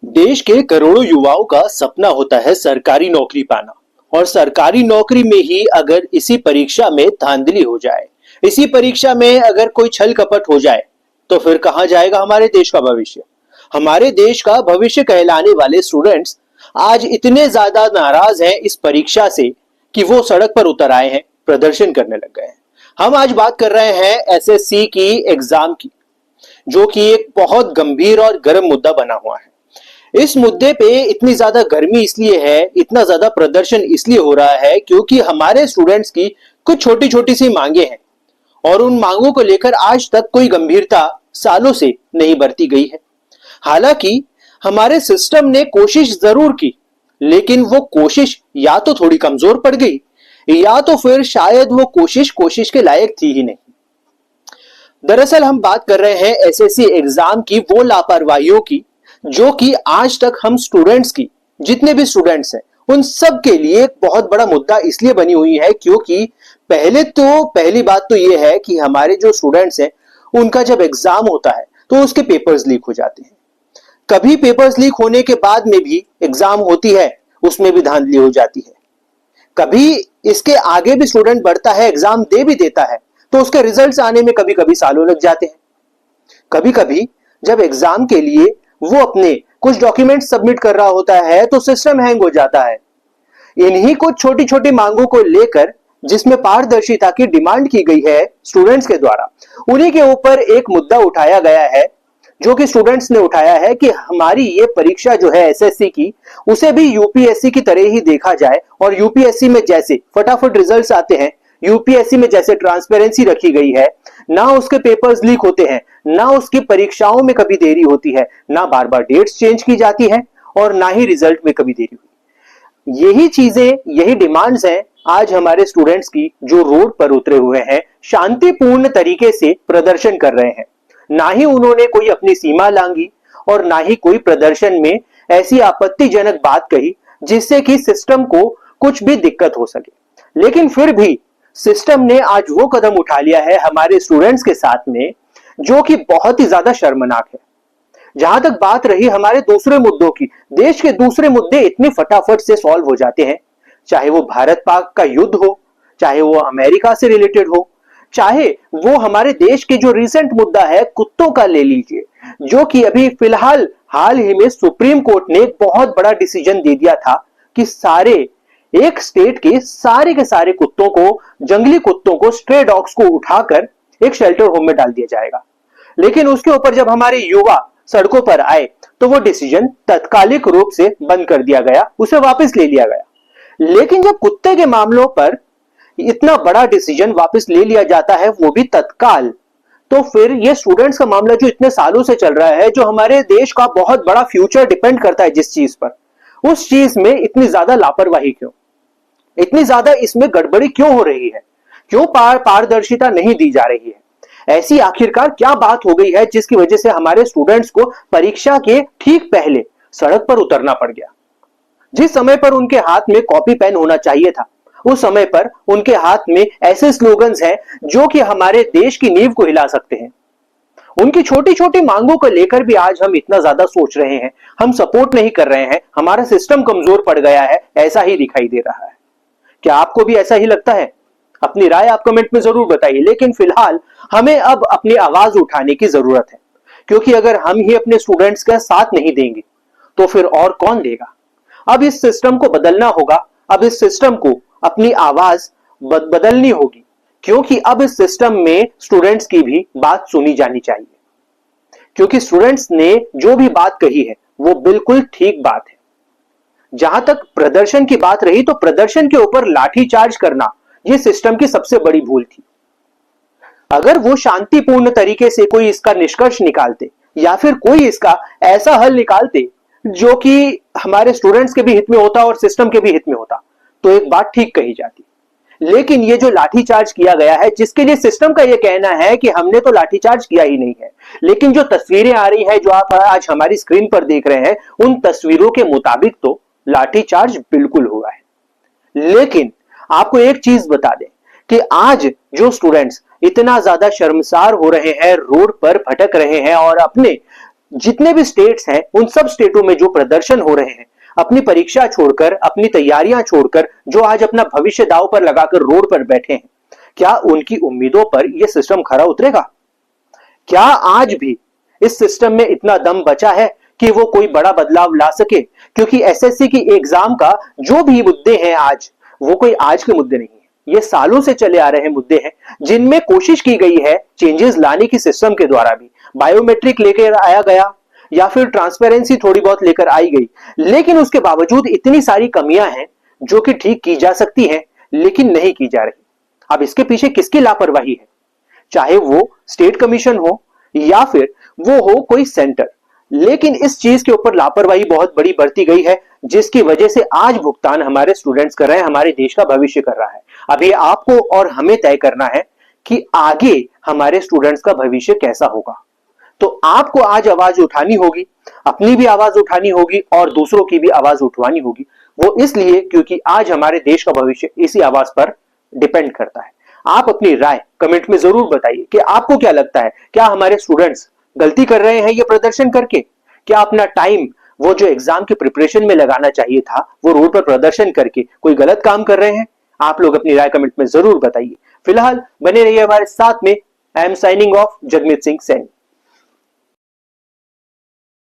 देश के करोड़ों युवाओं का सपना होता है सरकारी नौकरी पाना। और सरकारी नौकरी में ही अगर इसी परीक्षा में धांधली हो जाए, इसी परीक्षा में अगर कोई छल कपट हो जाए, तो फिर कहां जाएगा हमारे देश का भविष्य। हमारे देश का भविष्य कहलाने वाले स्टूडेंट्स आज इतने ज्यादा नाराज हैं इस परीक्षा से कि वो सड़क पर उतर आए हैं, प्रदर्शन करने लग गए हैं। हम आज बात कर रहे हैं एसएससी की एग्जाम की, जो कि एक बहुत गंभीर और गर्म मुद्दा बना हुआ है। इस मुद्दे पे इतनी ज्यादा गर्मी इसलिए है, इतना ज्यादा प्रदर्शन इसलिए हो रहा है क्योंकि हमारे स्टूडेंट्स की कुछ छोटी छोटी सी मांगे हैं और उन मांगों को लेकर आज तक कोई गंभीरता सालों से नहीं बरती गई है। हालांकि हमारे सिस्टम ने कोशिश जरूर की, लेकिन वो कोशिश या तो थोड़ी कमजोर पड़ गई या तो फिर शायद वो कोशिश के लायक थी ही नहीं। दरअसल हम बात कर रहे हैं एसएससी एग्जाम की वो लापरवाहियों की, जो कि आज तक हम स्टूडेंट्स की, जितने भी स्टूडेंट्स हैं उन सब के लिए एक बहुत बड़ा मुद्दा इसलिए बनी हुई है क्योंकि पहली बात तो ये है कि हमारे जो स्टूडेंट्स हैं उनका जब एग्जाम होता है तो उसके पेपर्स लीक हो जाते हैं। कभी पेपर्स लीक होने के बाद में भी एग्जाम होती है, उसमें भी धांधली हो जाती है। कभी इसके आगे भी स्टूडेंट बढ़ता है, एग्जाम दे भी देता है, तो उसके रिजल्ट्स आने में कभी कभी सालों लग जाते हैं। कभी कभी जब एग्जाम के लिए वो अपने कुछ डॉक्यूमेंट सबमिट कर रहा होता है तो सिस्टम हैंग हो जाता है। इन्हीं कुछ छोटी छोटी मांगों को लेकर, जिसमें पारदर्शिता की डिमांड की गई है स्टूडेंट्स के द्वारा, उन्हीं के ऊपर एक मुद्दा उठाया गया है, जो कि स्टूडेंट्स ने उठाया है कि हमारी ये परीक्षा जो है एसएससी की, उसे भी यूपीएससी की तरह ही देखा जाए। और यूपीएससी में जैसे फटाफट रिजल्ट्स आते हैं, यूपीएससी में जैसे ट्रांसपेरेंसी रखी गई है, ना उसके पेपर्स लीक होते हैं, ना उसकी परीक्षाओं में कभी देरी होती है, ना बार बार डेट्स चेंज की जाती है, और ना ही रिजल्ट में कभी देरी हुई। यही चीजें, यही डिमांड्स हैं आज हमारे स्टूडेंट्स की, जो रोड पर उतरे हुए हैं, शांतिपूर्ण तरीके से प्रदर्शन कर रहे हैं। ना ही उन्होंने कोई अपनी सीमा लांगी और ना ही कोई प्रदर्शन में ऐसी आपत्तिजनक बात कही जिससे कि सिस्टम को कुछ भी दिक्कत हो सके। लेकिन फिर भी सिस्टम ने आज वो कदम उठा लिया है हमारे स्टूडेंट्स के साथ में, जो कि बहुत ही ज्यादा शर्मनाक है। जहां तक बात रही हमारे दूसरे मुद्दों की, देश के दूसरे मुद्दे इतने फटाफट से सॉल्व हो जाते हैं, चाहे वो भारत पाक का युद्ध हो, चाहे वो अमेरिका से रिलेटेड हो, चाहे वो हमारे देश के जो रिसेंट मुद्दा है कुत्तों का ले लीजिए, जो कि अभी फिलहाल हाल ही में सुप्रीम कोर्ट ने एक बहुत बड़ा डिसीजन दे दिया था कि एक स्टेट के सारे कुत्तों को, जंगली कुत्तों को, स्ट्रे डॉग्स को उठाकर एक शेल्टर होम में डाल दिया जाएगा। लेकिन उसके ऊपर जब हमारे युवा सड़कों पर आए तो वो डिसीजन तत्कालिक रूप से बंद कर दिया गया, उसे वापस ले लिया गया। लेकिन जब कुत्ते के मामलों पर इतना बड़ा डिसीजन वापस ले लिया जाता है, वो भी तत्काल, तो फिर ये स्टूडेंट्स का मामला जो इतने सालों से चल रहा है, जो हमारे देश का बहुत बड़ा फ्यूचर डिपेंड करता है जिस चीज पर, उस चीज में इतनी ज्यादा लापरवाही क्यों, इतनी ज्यादा इसमें गड़बड़ी क्यों हो रही है, क्यों पारदर्शिता नहीं दी जा रही है। ऐसी आखिरकार क्या बात हो गई है जिसकी वजह से हमारे स्टूडेंट्स को परीक्षा के ठीक पहले सड़क पर उतरना पड़ गया। जिस समय पर उनके हाथ में कॉपी पेन होना चाहिए था, उस समय पर उनके हाथ में ऐसे स्लोगन्स हैं जो कि हमारे देश की नींव को हिला सकते हैं। उनकी छोटी छोटी मांगों को लेकर भी आज हम इतना ज्यादा सोच रहे हैं, हम सपोर्ट नहीं कर रहे हैं, हमारा सिस्टम कमजोर पड़ गया है, ऐसा ही दिखाई दे रहा है। क्या आपको भी ऐसा ही लगता है? अपनी राय आप कमेंट में जरूर बताइए। लेकिन फिलहाल हमें अब अपनी आवाज उठाने की जरूरत है, क्योंकि अगर हम ही अपने स्टूडेंट्स का साथ नहीं देंगे तो फिर और कौन देगा। अब इस सिस्टम को बदलना होगा, अब इस सिस्टम को अपनी आवाज बदलनी होगी, क्योंकि अब इस सिस्टम में स्टूडेंट्स की भी बात सुनी जानी चाहिए। क्योंकि स्टूडेंट्स ने जो भी बात कही है वो बिल्कुल ठीक बात है। जहां तक प्रदर्शन की बात रही, तो प्रदर्शन के ऊपर लाठीचार्ज करना यह सिस्टम की सबसे बड़ी भूल थी। अगर वो शांतिपूर्ण तरीके से कोई इसका निष्कर्ष निकालते या फिर कोई इसका ऐसा हल निकालते जो कि हमारे स्टूडेंट्स के भी हित में होता और सिस्टम के भी हित में होता, तो एक बात ठीक कही जाती। लेकिन ये जो लाठीचार्ज किया गया है, जिसके लिए सिस्टम का ये कहना है कि हमने तो लाठीचार्ज किया ही नहीं है, लेकिन जो तस्वीरें आ रही है, जो आप आज हमारी स्क्रीन पर देख रहे हैं, उन तस्वीरों के मुताबिक तो लाठीचार्ज बिल्कुल हुआ है। लेकिन आपको एक चीज बता दें कि आज जो स्टूडेंट्स इतना ज्यादा शर्मसार हो रहे हैं, रोड पर भटक रहे हैं और अपने जितने भी स्टेट्स हैं उन सब स्टेटों में जो प्रदर्शन हो रहे हैं, अपनी परीक्षा छोड़कर, अपनी तैयारियां छोड़कर, जो आज अपना भविष्य दांव पर लगाकर रोड पर बैठे हैं, क्या उनकी उम्मीदों पर यह सिस्टम खरा उतरेगा? क्या आज भी इस सिस्टम में इतना दम बचा है कि वो कोई बड़ा बदलाव ला सके? क्योंकि एसएससी की एग्जाम का जो भी मुद्दे हैं आज, वो कोई आज के मुद्दे नहीं है, ये सालों से चले आ रहे मुद्दे हैं, जिनमें कोशिश की गई है चेंजेस लाने की सिस्टम के द्वारा भी। बायोमेट्रिक लेकर आया गया या फिर ट्रांसपेरेंसी थोड़ी बहुत लेकर आई गई, लेकिन उसके बावजूद इतनी सारी कमियां हैं जो कि ठीक की जा सकती हैं, लेकिन नहीं की जा रही। अब इसके पीछे किसकी लापरवाही है? चाहे वो स्टेट कमीशन हो या फिर वो हो कोई सेंटर, लेकिन इस चीज के ऊपर लापरवाही बहुत बड़ी बढ़ती गई है, जिसकी वजह से आज भुगतान हमारे स्टूडेंट्स कर रहे हैं, हमारे देश का भविष्य कर रहा है। अब ये आपको और हमें तय करना है कि आगे हमारे स्टूडेंट्स का भविष्य कैसा होगा। तो आपको आज आवाज उठानी होगी, अपनी भी आवाज उठानी होगी और दूसरों की भी आवाज उठवानी होगी। वो इसलिए क्योंकि आज हमारे देश का भविष्य इसी आवाज पर डिपेंड करता है। आप अपनी राय कमेंट में जरूर बताइए कि आपको क्या लगता है, क्या हमारे स्टूडेंट्स गलती कर रहे हैं ये प्रदर्शन करके? क्या अपना टाइम वो जो एग्जाम के प्रिपरेशन में लगाना चाहिए था, वो रोड पर प्रदर्शन करके कोई गलत काम कर रहे हैं? आप लोग अपनी राय कमेंट में जरूर बताइए। फिलहाल बने रहिए हमारे साथ में। I am signing off, Jagmeet Singh Saini.